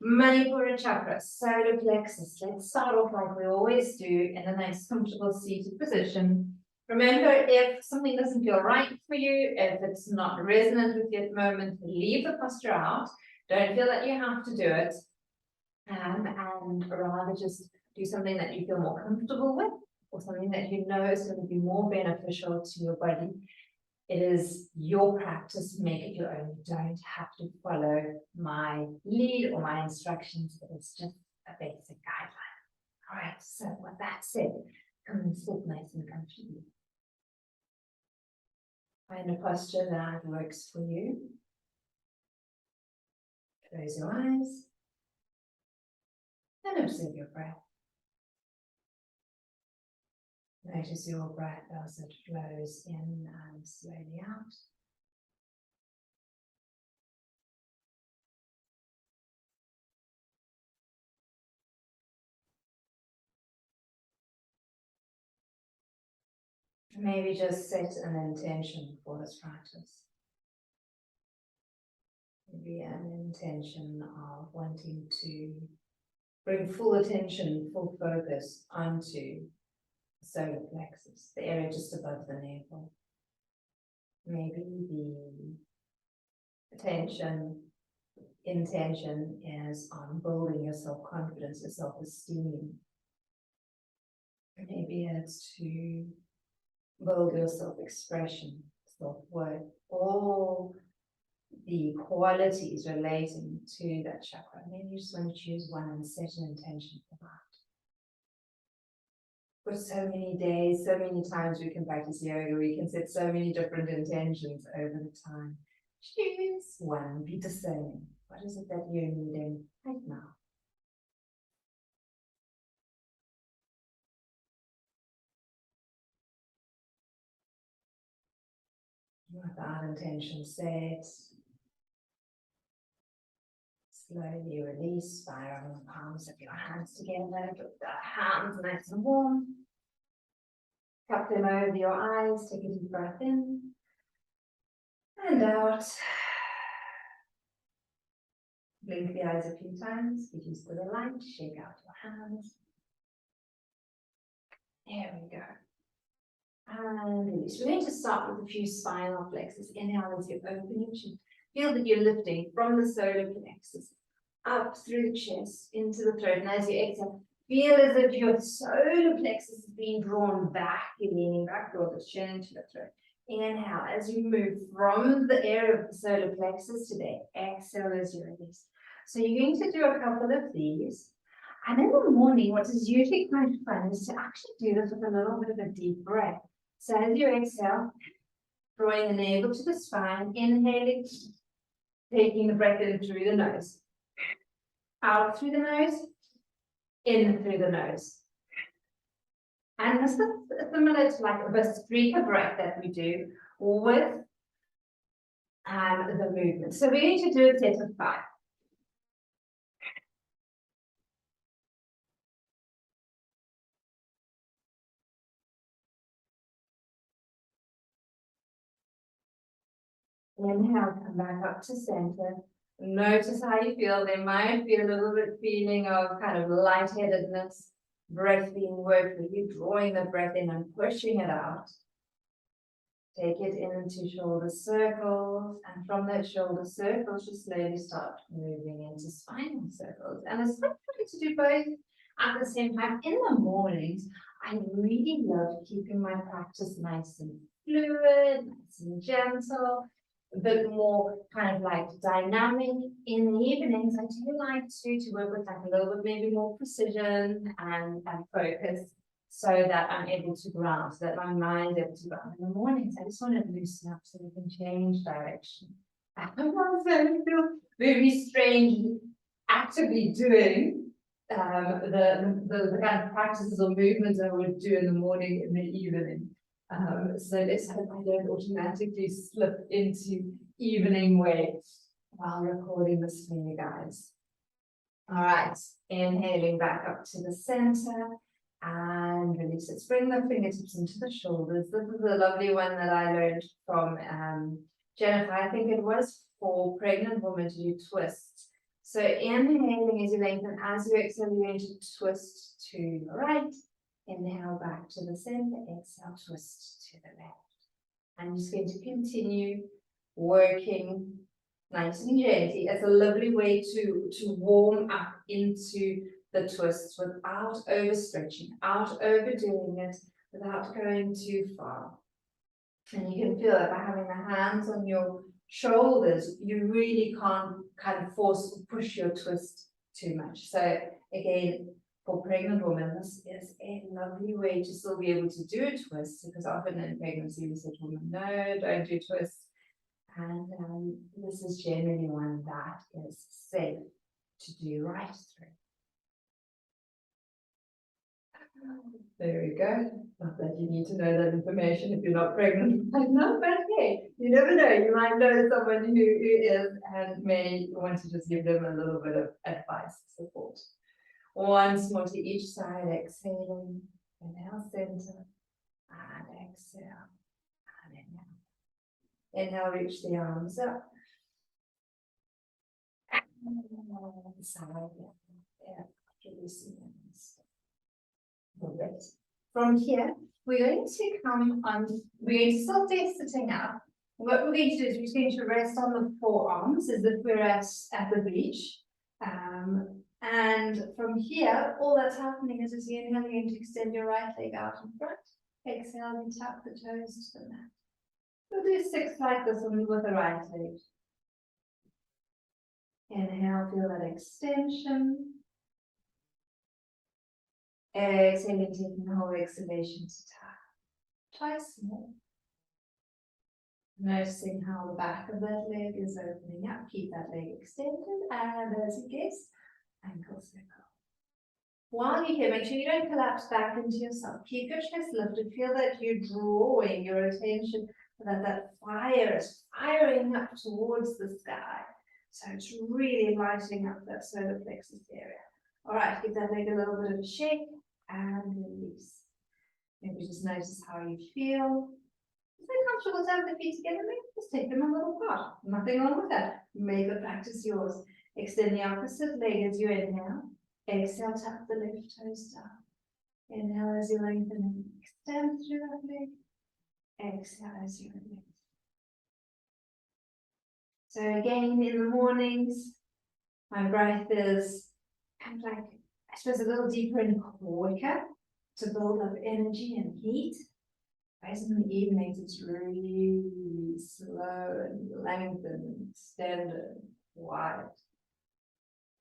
Manipura Chakra, solar plexus. Let's start off like we always do in a nice comfortable seated position. Remember, if something doesn't feel right for you, if it's not resonant with you at the moment, leave the posture out. Don't feel that you have to do it. And rather just do something that you feel more comfortable with, or something that you know is going to be more beneficial to your body. It is your practice, make it your own. You don't have to follow my lead or my instructions. It's just a basic guideline. All right, so with that said, come and sit nice and comfortably. Find a posture that works for you. Close your eyes and observe your breath. Notice your breath as it flows in and slowly out. Maybe just set an intention for this practice. Maybe an intention of wanting to bring full attention, full focus onto the solar plexus, the area just above the navel. Maybe the intention is on building your self-confidence, your self-esteem. Maybe it's to build your self-expression, self-worth, all the qualities relating to that chakra. Maybe you just want to choose one and set an intention for that. For so many days, so many times we can practice yoga, we can set so many different intentions over the time. Choose one, be discerning. What is it that you're needing right now? With that intention set, slowly release by running the palms of your hands together. Get the hands nice and warm. Cup them over your eyes. Take a deep breath in and out. Blink the eyes a few times. Get used to the light. Shake out your hands. There we go. And release. We're going to start with a few spinal flexors. Inhale as you open your chin. Feel that you're lifting from the solar plexus up through the chest into the throat. And as you exhale, feel as if your solar plexus is being drawn back. You're leaning back, draw the chin into the throat. Inhale as you move from the area of the solar plexus to the exhale as you release. So you're going to do a couple of these. And in the morning, what is usually quite fun is to actually do this with a little bit of a deep breath. So as you exhale, drawing the navel to the spine, inhaling, taking the breath in through the nose, out through the nose, in through the nose. And this is similar to like a Vastrika breath that we do with the movement. So we're going to do a set of 5. Inhale, come back up to center. Notice how you feel. There might be a little bit feeling of kind of lightheadedness, breath being worked with you, drawing the breath in and pushing it out. Take it into shoulder circles, and from those shoulder circles, just slowly start moving into spinal circles. And it's quite good to do both at the same time. In the mornings, I really love keeping my practice nice and fluid, nice and gentle, a bit more kind of like dynamic. In the evenings, I do like to work with like a little bit maybe more precision and focus, so that I'm able to ground, so that my mind is able to ground. In the mornings, I just want to loosen up so we can change direction. I feel very strange actively doing the kind of practices or movements I would do in the morning and the evening. So let's hope I don't automatically slip into evening way while recording this for you guys. All right, inhaling back up to the center and release it. Bring the fingertips into the shoulders. This is a lovely one that I learned from Jennifer. I think it was for pregnant women to do twists. So inhaling as you lengthen, as you exhale, you're going to twist to the right. Inhale back to the center, exhale, twist to the left. I'm just going to continue working nice and gently. It's a lovely way to warm up into the twists without overstretching, without overdoing it, without going too far. And you can feel that by having the hands on your shoulders, you really can't kind of force or push your twist too much. So again, for pregnant women, this is a lovely way to still be able to do a twist, because often in pregnancy we say to women, no, don't do twists. And this is generally one that is safe to do right through. There we go. Not that you need to know that information if you're not pregnant right now, but hey, you never know. You might know someone who is and may want to just give them a little bit of advice, support. Once more to each side, exhaling, inhale center, and exhale, and inhale. Inhale, reach the arms up. And side, yeah, releasing them. Perfect. From here, we're going to come on, we're going to still stay sitting up. What we're going to do is we're just going to rest on the forearms as if we're at the beach. And from here, all that's happening is as you inhale, you're going to extend your right leg out in front. Exhale, and tap the toes to the mat. We'll do 6 like this one with the right leg. Inhale, feel that extension. Exhaling, taking the whole exhalation to tap. Twice more. Noticing how the back of that leg is opening up. Keep that leg extended, and as you guess, ankle circle. While you're here, make sure you don't collapse back into yourself. Keep your chest lifted. Feel that you're drawing your attention, that fire is firing up towards the sky. So it's really lighting up that solar plexus area. All right, give that leg a little bit of a shake and release. Maybe just notice how you feel. If you're comfortable to have the feet together, maybe just take them a little apart. Nothing wrong with that. Make the practice yours. Extend the opposite leg as you inhale. Exhale, tap the left toes down. Inhale as you lengthen and extend through that leg. Exhale as you release. So again, in the mornings, my breath is kind of like, I suppose, a little deeper and quicker to build up energy and heat. Whereas in the evenings, it's really slow and lengthened and extended and wide.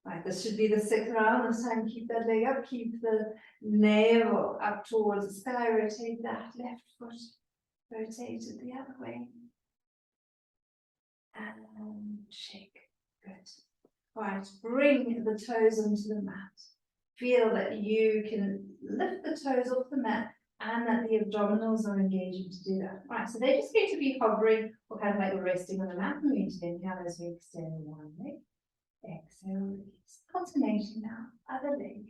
Right, this should be the 6th round. This time, keep that leg up, keep the navel up towards the sky, rotate that left foot, rotate it the other way. And shake. Good. All right, bring the toes onto the mat. Feel that you can lift the toes off the mat and that the abdominals are engaging to do that. All right, so they're just going to be hovering or kind of like resting on the mat. We're going to inhale as we extend one leg. Exhale, release. Alternating now, other leg.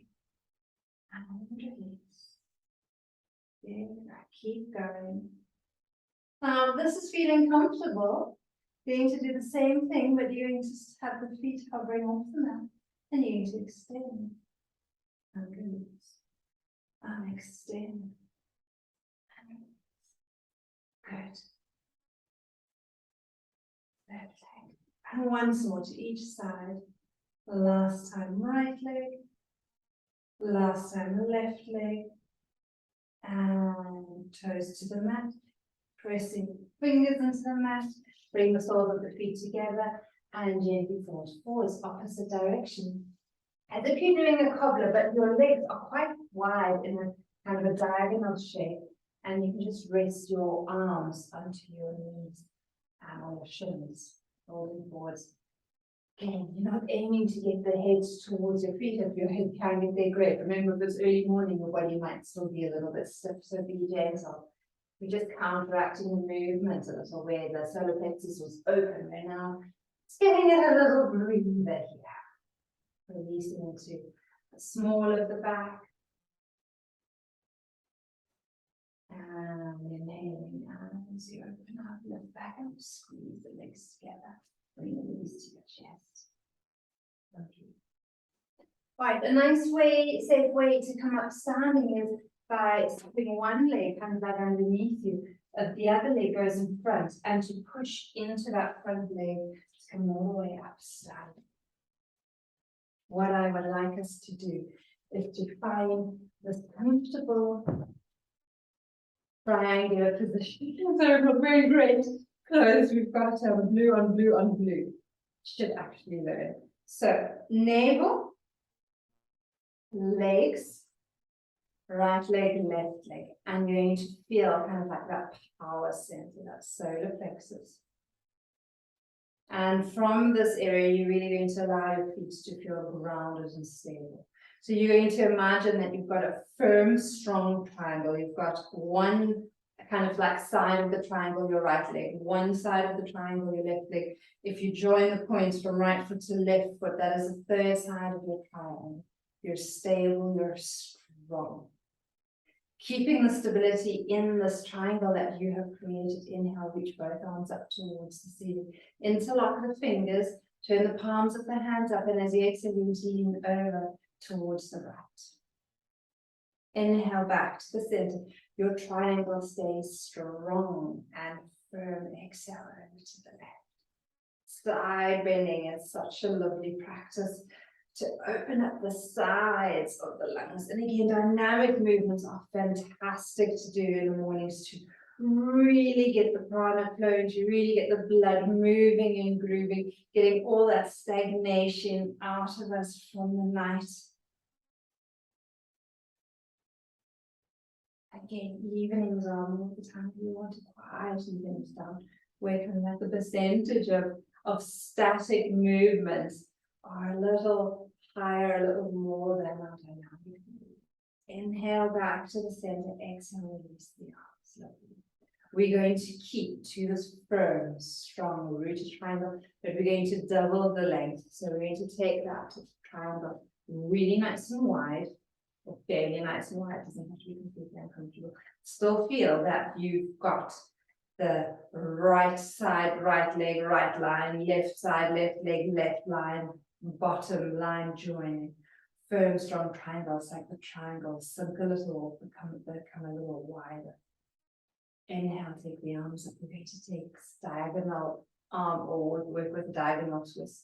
And release. There we go. Keep going. Now, this is feeling comfortable. You're going to do the same thing, but you're going to have the feet hovering off the mat. And you're going to extend. And release. And extend. And release. Good. Left leg. And once more to each side. Last time right leg. Last time left leg. And toes to the mat. Pressing fingers into the mat. Bring the soles of the feet together and gently fold forwards, opposite direction. As if you're doing a cobbler, but your legs are quite wide in a kind of a diagonal shape. And you can just rest your arms onto your knees or your shins, folding forwards. Again, you're not aiming to get the head towards your feet. If your head can get there, great. Remember, if it's early morning, your body might still be a little bit stiff, so be gentle. We're just counteracting the movement a little where the solar plexus was open. We're now just giving it a little breather here. Releasing into the small of the back. And inhaling as you open up, lift back and squeeze the legs together. Bring the knees to your chest. Right, a nice way, safe way to come up standing is by stepping one leg kind of like underneath you. The other leg goes in front, and to push into that front leg to come all the way up standing. What I would like us to do is to find this comfortable triangular position. So we're not very great clothes. We've got blue on blue on blue. Should actually learn. So navel, legs, right leg, left leg, and you're going to feel kind of like that power center, that solar plexus. And from this area, you're really going to allow your feet to feel grounded and stable. So you're going to imagine that you've got a firm, strong triangle. You've got one kind of like side of the triangle, your right leg, one side of the triangle, your left leg. If you join the points from right foot to left foot, that is the third side of your triangle. You're stable, you're strong. Keeping the stability in this triangle that you have created. Inhale, reach both arms up towards the ceiling. Interlock the fingers, turn the palms of the hands up, and as you exhale, you lean over towards the right. Inhale back to the center. Your triangle stays strong and firm. Exhale over to the left. Side bending is such a lovely practice to open up the sides of the lungs. And again, dynamic movements are fantastic to do in the mornings to really get the prana flowing, to really get the blood moving and grooving, getting all that stagnation out of us from the night. Again, evenings are more the time you want to quieten things down. Where kind of the percentage of static movements are a little higher, a little more than our dynamic. Inhale back to the center, exhale, release the arms. Lovely. We're going to keep to this firm, strong, rooted triangle, but we're going to double the length. So we're going to take that triangle really nice and wide, or fairly nice and wide, doesn't have to be completely uncomfortable. Still feel that you've got the right side, right leg, right line, left side, left leg, left line, bottom line joining. Firm, strong triangles, like the triangles sink a little, become a little wider. Inhale, take the arms up. We're going to take diagonal arm or work with diagonal twist.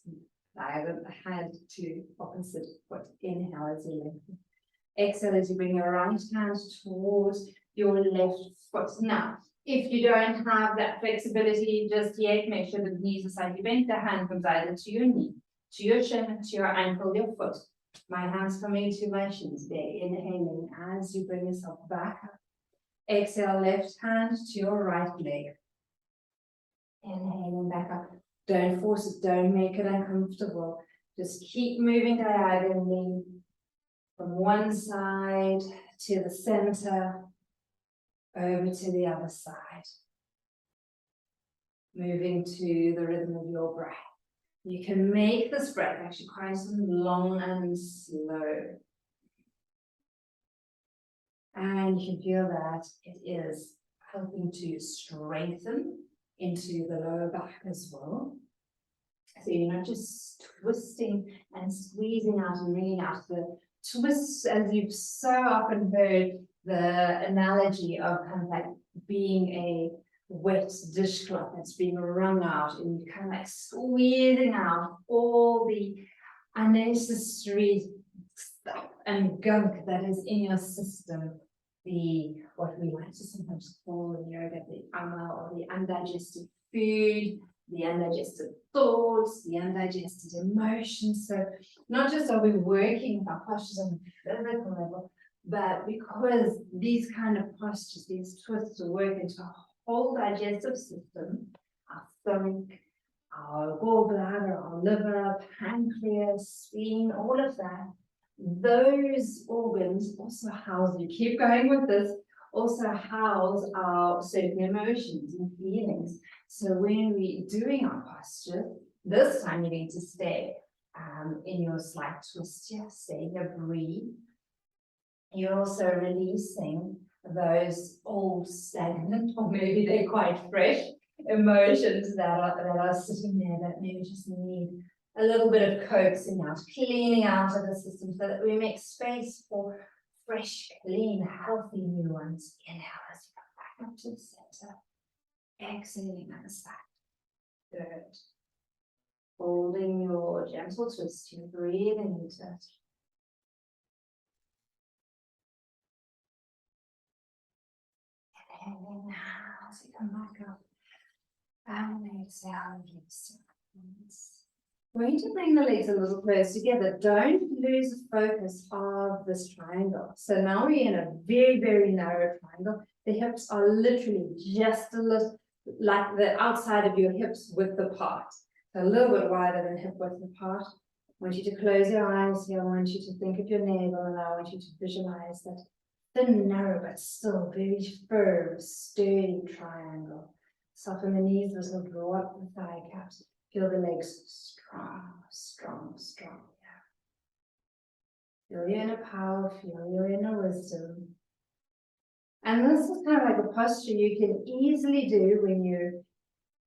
Diagonal hand to opposite foot. Inhale as you lengthen. Exhale as you bring your right hand towards your left foot. Now, if you don't have that flexibility just yet, make sure the knees are slightly bent. The hand comes either to your knee, to your shin, to your ankle, your foot. My hands coming to my shins there. Inhaling as you bring yourself back up. Exhale, left hand to your right leg. Inhaling back up. Don't force it. Don't make it uncomfortable. Just keep moving diagonally from one side to the center, over to the other side. Moving to the rhythm of your breath. You can make this breath actually quite long and slow. And you can feel that it is helping to strengthen into the lower back as well. So you're not just twisting and squeezing out and wringing out. The twists, as you've so often heard, the analogy of kind of like being a wet dishcloth that's being wrung out, and you're kind of like squeezing out all the unnecessary stuff and gunk that is in your system. What we like to sometimes call in yoga the ama, or the undigested food, the undigested thoughts, the undigested emotions. So not just are we working with our postures on the physical level, but because these kind of postures, these twists work into our whole digestive system, our stomach, our gallbladder, our liver, pancreas, spleen, all of that. Those organs also house, you keep going with this, also house our certain emotions and feelings. So when we're doing our posture, this time you're going to stay in your slight twist here, stay here, breathe. You're also releasing those old stagnant, or maybe they're quite fresh, emotions that are sitting there that maybe just need a little bit of coaxing out, cleaning out of the system so that we make space for fresh, clean, healthy new ones. Inhale as you come back up to the center. Exhaling at the side. Good. Holding your gentle twist, you're breathing into it. Inhaling now as you come back up. And exhale, release. We're going to bring the legs a little close together. Don't lose the focus of this triangle. So now we're in a very, very narrow triangle. The hips are literally just a little, like the outside of your hips width apart. So a little bit wider than hip width apart. I want you to close your eyes here. I want you to think of your navel, and I want you to visualize that thin, narrow, but still very firm, sturdy triangle. Soften the knees, this will draw up the thigh caps. Feel the legs strong, strong, strong. Yeah. Feel your inner power, feel your inner wisdom. And this is kind of like a posture you can easily do when you're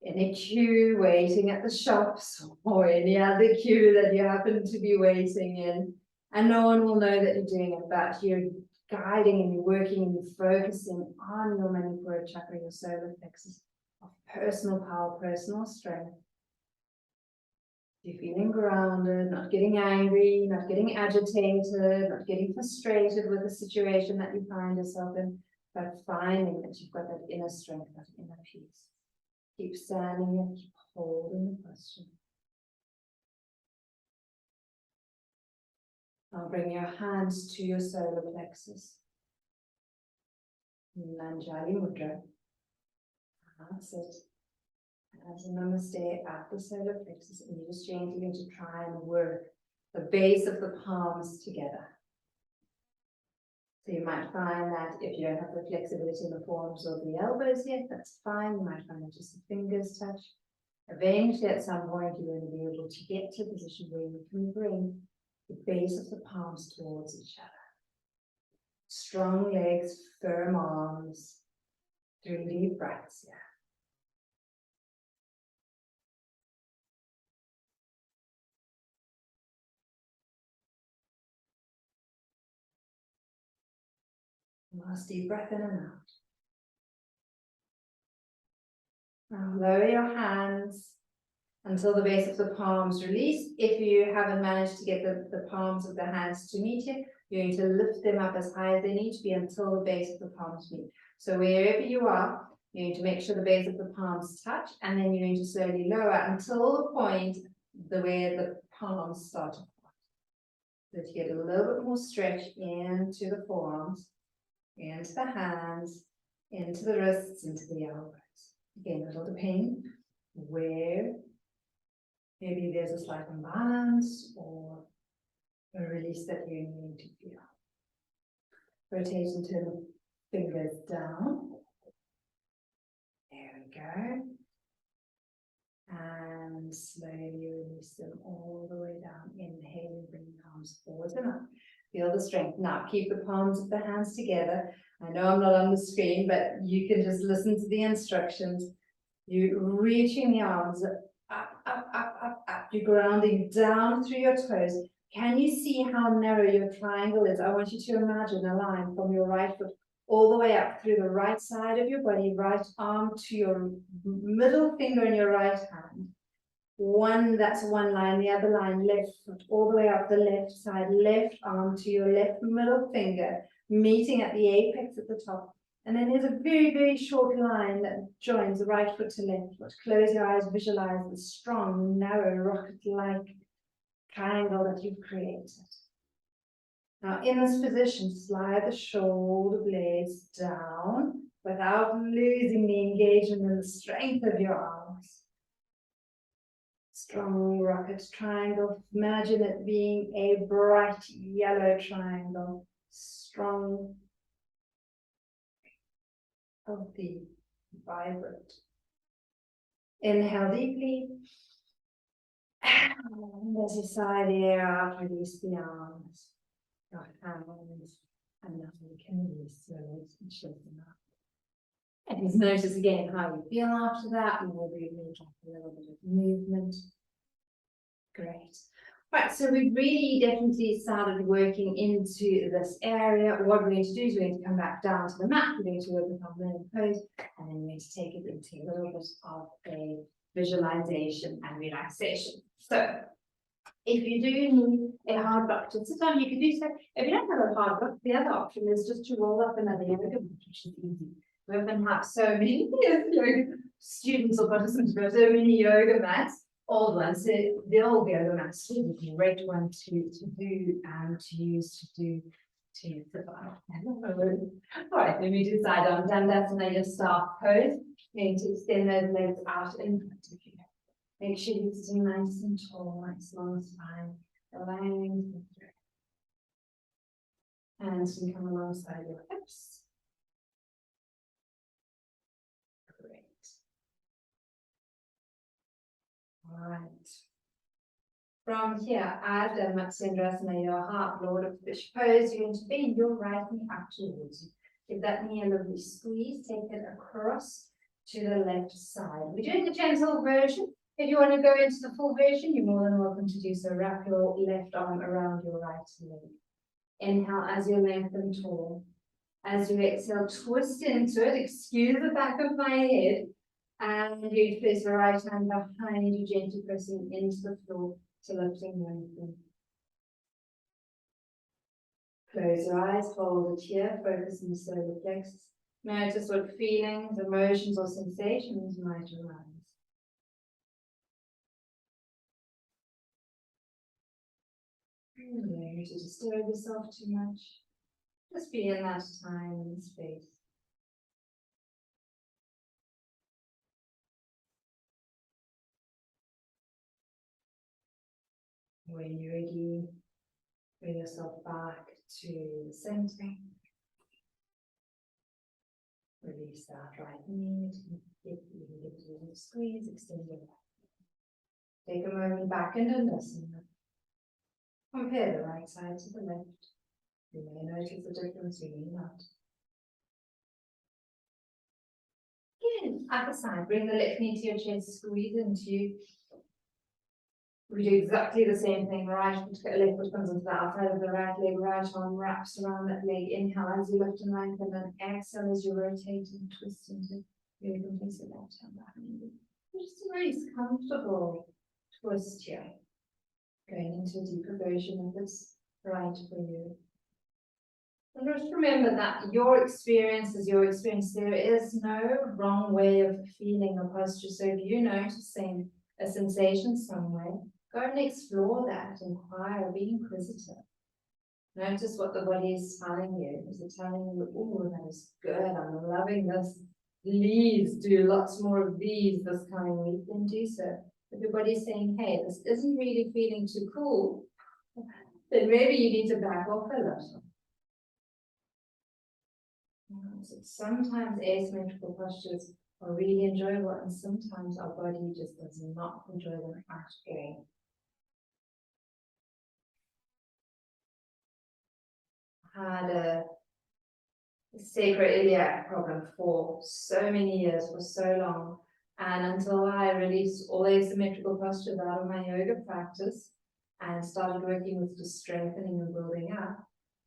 in a queue waiting at the shops or any other queue that you happen to be waiting in. And no one will know that you're doing it, but you're guiding and you're working and you're focusing on your Manipura Chakra, your solar plexus of personal power, personal strength. You're feeling grounded, not getting angry, not getting agitated, not getting frustrated with the situation that you find yourself in, but finding that you've got that inner strength, that inner peace. Keep standing and keep holding the posture. Now bring your hands to your solar plexus. Nanjali Mudra. That's it. As a namaste at the solar plexus, and you're just gently going to try and work the base of the palms together. So you might find that if you don't have the flexibility in the forearms or the elbows yet, that's fine. You might find that just the fingers touch. Eventually, at some point, you're going to be able to get to a position where you can bring the base of the palms towards each other. Strong legs, firm arms, through deep breaths. Yeah. Last deep breath in and out. Now lower your hands until the base of the palms release. If you haven't managed to get the palms of the hands to meet yet, you're going to lift them up as high as they need to be until the base of the palms meet. So wherever you are, you're going to make sure the base of the palms touch, and then you're going to slowly lower until the point where the palms start to part. So to get a little bit more stretch into the forearms, into the hands, into the wrists, into the elbows. Again, it'll depend where maybe there's a slight imbalance or a release that you need to feel. Rotate and turn the fingers down. There we go. And slowly release them all the way down. Inhale, bring the arms forward and up. Feel the strength. Now keep the palms of the hands together. I know I'm not on the screen, but you can just listen to the instructions. You're reaching the arms up, up, up, up, up. You're grounding down through your toes. Can you see how narrow your triangle is? I want you to imagine a line from your right foot all the way up through the right side of your body, right arm to your middle finger in your right hand. That's one line, the other line, left foot, all the way up the left side, left arm to your left middle finger, meeting at the apex at the top. And then there's a very, very short line that joins the right foot to left foot. Close your eyes, visualize the strong, narrow, rocket-like triangle that you've created. Now in this position, slide the shoulder blades down without losing the engagement and the strength of your arms. Strong rocket triangle. Imagine it being a bright yellow triangle. Strong, healthy, vibrant. Inhale deeply. And as you sigh the air out, release the arms, your hands, and now you can release your legs and shake them up. And just notice again how you feel after that. Maybe you need a little bit of movement. Great. Right, so we've really definitely started working into this area. What we're going to do is we're going to come back down to the mat. We're going to work with our main pose, and then we're going to take it into a little bit of a visualization and relaxation. So, if you do need a hard block to sit on, you can do so. If you don't have a hard block, the other option is just to roll up another yoga mat, which is easy. We often have so many yoga students or participants, we have so many yoga mats, old ones, so the old yoga mats is a great one to do and to use to sit on. All right, then we do side on Dandasana, your staff pose. You're going to extend those legs out in front of you. Make sure you're sitting nice and tall, nice long spine, allowing the hands can come alongside your hips. Great. All right. From here, Adha Matsyendrasana, your heart, Lord of Fish pose, you're going to bend your right knee up towards you. Give that knee a lovely squeeze, take it across to the left side. We're doing the gentle version. If you want to go into the full version, you're more than welcome to do so. Wrap your left arm around your right leg. Inhale as you lengthen tall. As you exhale, twist into it. Excuse the back of my head. And you place the right hand behind you, gently pressing into the floor to lifting lengthen. Close your eyes, hold it here, focus on the solar plexus. Notice what feelings, emotions, or sensations might arise. Don't to disturb yourself too much. Just be in that time and space. When you're ready, bring yourself back to the center. Release that right knee. Give a little squeeze, extend your back. Take a moment back and Dandasana. Compare the right side to the left. You may notice the difference, you may not. Again, other side, bring the left knee to your chest, squeeze into you. We do exactly the same thing. Right foot, left foot comes into the outside of the right leg, right arm wraps around that leg. Inhale as you lift and lengthen, and then exhale as you rotate and twist into your place your left hand behind you. Just a nice, comfortable twist here. Going into a deeper version of this right for you. And just remember that your experience is your experience. There is no wrong way of feeling a posture. So if you're noticing a sensation somewhere, go and explore that, inquire, be inquisitive. Notice what the body is telling you. Is it telling you, oh, that is good, I'm loving this. Please do lots more of these this coming week, then do so. If your body is saying, hey, this isn't really feeling too cool, then maybe you need to back off a little. So sometimes asymmetrical postures are really enjoyable, and sometimes our body just does not enjoy them at all. I had a sacroiliac problem for so many years, for so long, and until I released all asymmetrical postures out of my yoga practice and started working with just strengthening and building up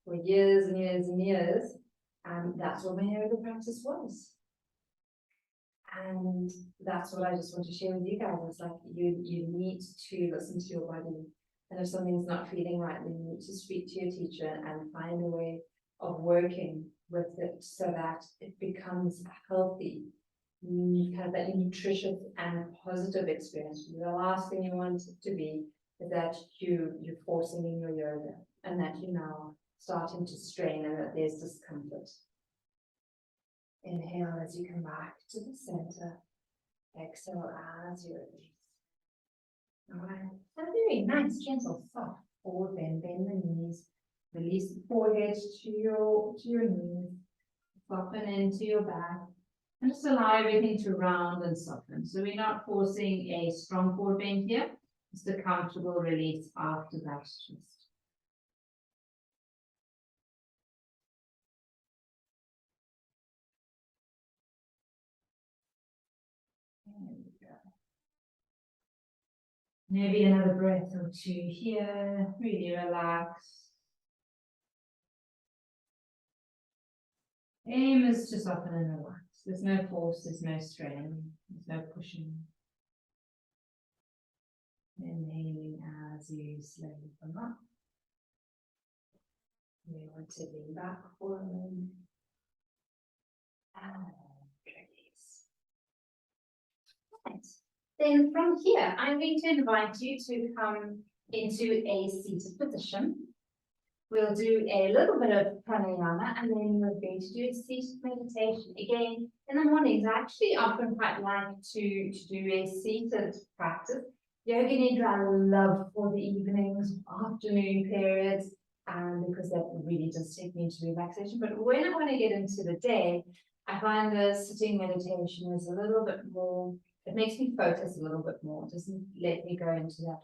for years and years and years, and that's what my yoga practice was. And that's what I just want to share with you guys. It's like you need to listen to your body. And if something's not feeling right, then you need to speak to your teacher and find a way of working with it so that it becomes healthy. You have that nutritious and positive experience. The last thing you want it to be is that you're forcing in your yoga and that you're now starting to strain and that there's discomfort. Inhale as you come back to the center. Exhale as you release. All right. And very nice, gentle, soft forward bend. Bend the knees. Release the forehead to your knees. Soften into your back. And just allow everything to round and soften. So we're not forcing a strong forward bend here. Just a comfortable release after that twist. There we go. Maybe another breath or two here, really relax. Aim is to soften and relax. There's no force, there's no strain, there's no pushing. Inhaling as you slowly come up. We want to lean back for a moment. And release. Right. Then from here, I'm going to invite you to come into a seated position. We'll do a little bit of pranayama and then we're going to do a seated meditation. Again, in the mornings, I actually often quite like to do a seated practice. Yoga Nidra I love for the evenings, afternoon periods, because that really does take me into relaxation. But when I want to get into the day, I find the sitting meditation is a little bit more, it makes me focus a little bit more. It doesn't let me go into that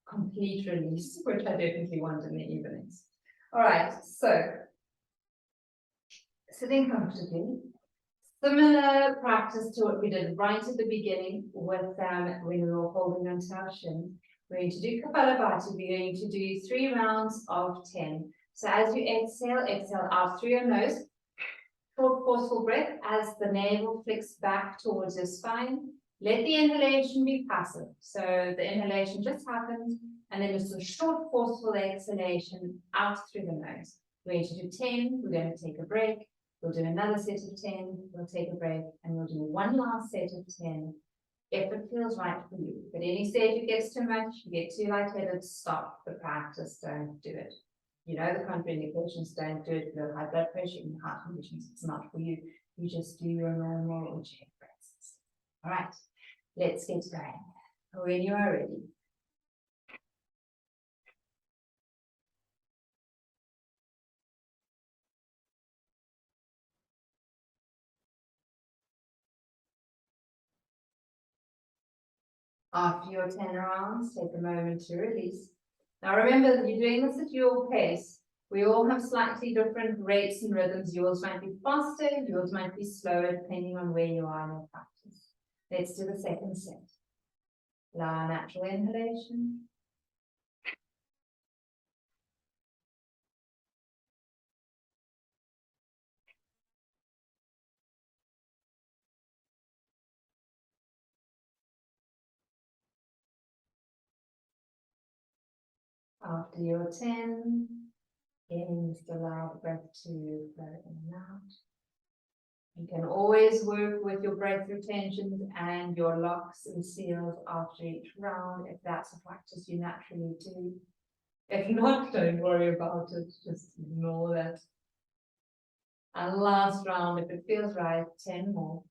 complete release, which I definitely want in the evenings. All right, so sitting comfortably. Similar practice to what we did right at the beginning with when we were holding onto our shin. We're going to do Kapalabhati. We're going to do 3 rounds of 10. So as you exhale, exhale out through your nose. Short, forceful breath as the navel flicks back towards your spine. Let the inhalation be passive. So the inhalation just happens, and then just a short, forceful exhalation out through the nose. We're going to do 10. We're going to take a break. We'll do another set of 10, we'll take a break, and we'll do one last set of 10, if it feels right for you. But any stage it gets too much, you get too lightheaded, stop the practice, don't do it. You know the contraindications, don't do it. If you have high blood pressure and heart conditions, it's not for you. You just do your normal or chair breaths. All right, let's get going. When you are ready. After your 10 rounds, take a moment to release. Now remember that you're doing this at your pace. We all have slightly different rates and rhythms. Yours might be faster, yours might be slower, depending on where you are in your practice. Let's do the second set. Allow a natural inhalation. After your 10, again, just allow the breath to flow in and out. You can always work with your breath retentions and your locks and seals after each round, if that's a practice you naturally do. If not, don't worry about it, just ignore that. And last round, if it feels right, 10 more.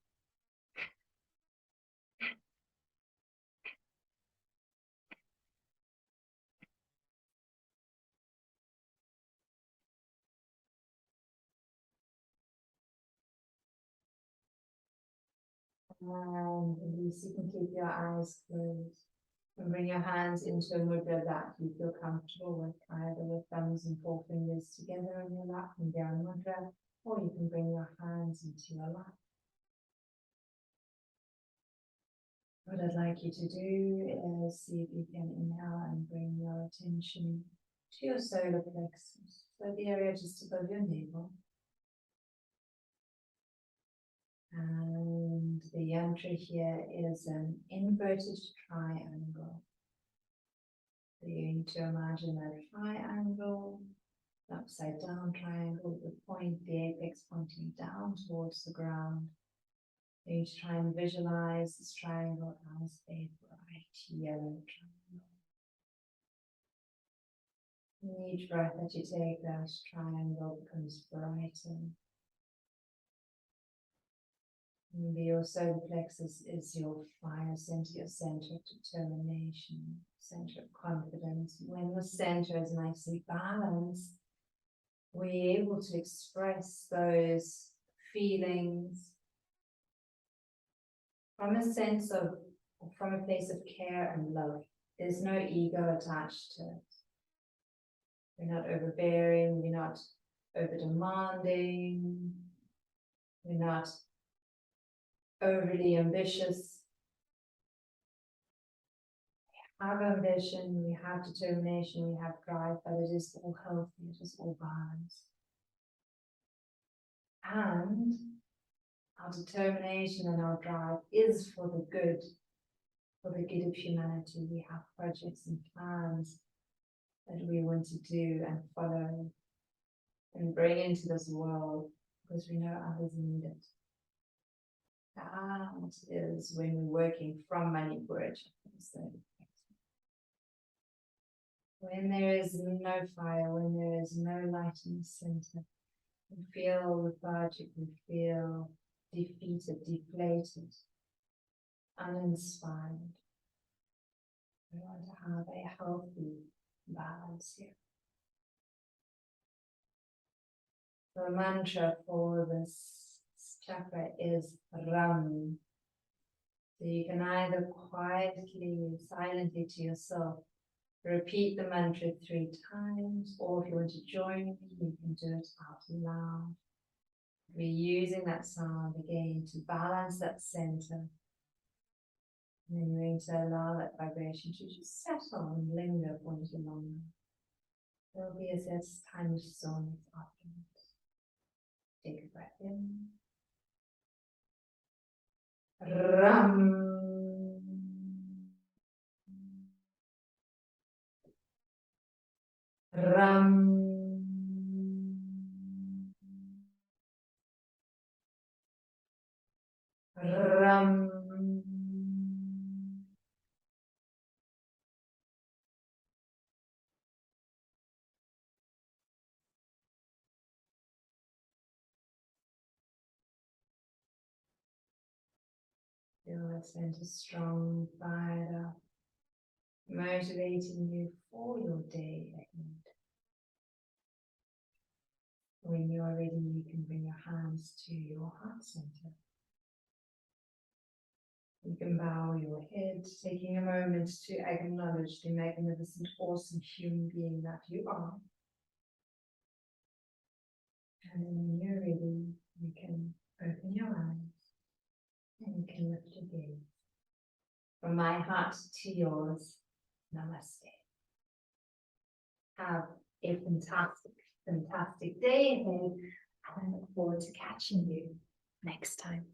And release, you can keep your eyes closed. And bring your hands into a mudra that you feel comfortable with, either with thumbs and forefingers together on your lap and down mudra, or you can bring your hands into your lap. What I'd like you to do is see if you can inhale and bring your attention to your solar plexus, so the area just above your navel. And the yantra here is an inverted triangle. So you're going to imagine a triangle, upside down triangle, the point, the apex pointing down towards the ground. You're going to try and visualize this triangle as a bright yellow triangle. In each breath that you take, that triangle becomes brighter. Maybe your solar plexus is your fire center, your center of determination, center of confidence. When the center is nicely balanced, we're able to express those feelings from a sense of, from a place of care and love. There's no ego attached to it. We're not overbearing, we're not over demanding, we're not overly ambitious. have ambition, we have determination, we have drive, but it is all healthy, it is all balanced. And our determination and our drive is for the good of humanity. We have projects and plans that we want to do and follow and bring into this world because we know others need it. That is when we're working from Manipura Chakra. So when there is no fire, when there is no light in the center, we feel lethargic, we feel defeated, deflated, uninspired. We want to have a healthy balance here. The mantra for this chakra is Ram. So you can either quietly, silently to yourself, repeat the mantra 3 times, or if you want to join me, you can do it out loud. We're using that sound again to balance that center. And then you're going to allow that vibration to just settle and linger for a little longer. There'll be a time of stillness afterwards. Take a breath in. Ram. Ram. Ram. Feel that center strong, fired up, motivating you for your day ahead. When you are ready, you can bring your hands to your heart center. You can bow your head, taking a moment to acknowledge the magnificent, awesome human being that you are. And then when you're ready, you can open your eyes and you can lift your gaze. From my heart to yours, namaste. Have a fantastic, fantastic day ahead, and I look forward to catching you next time.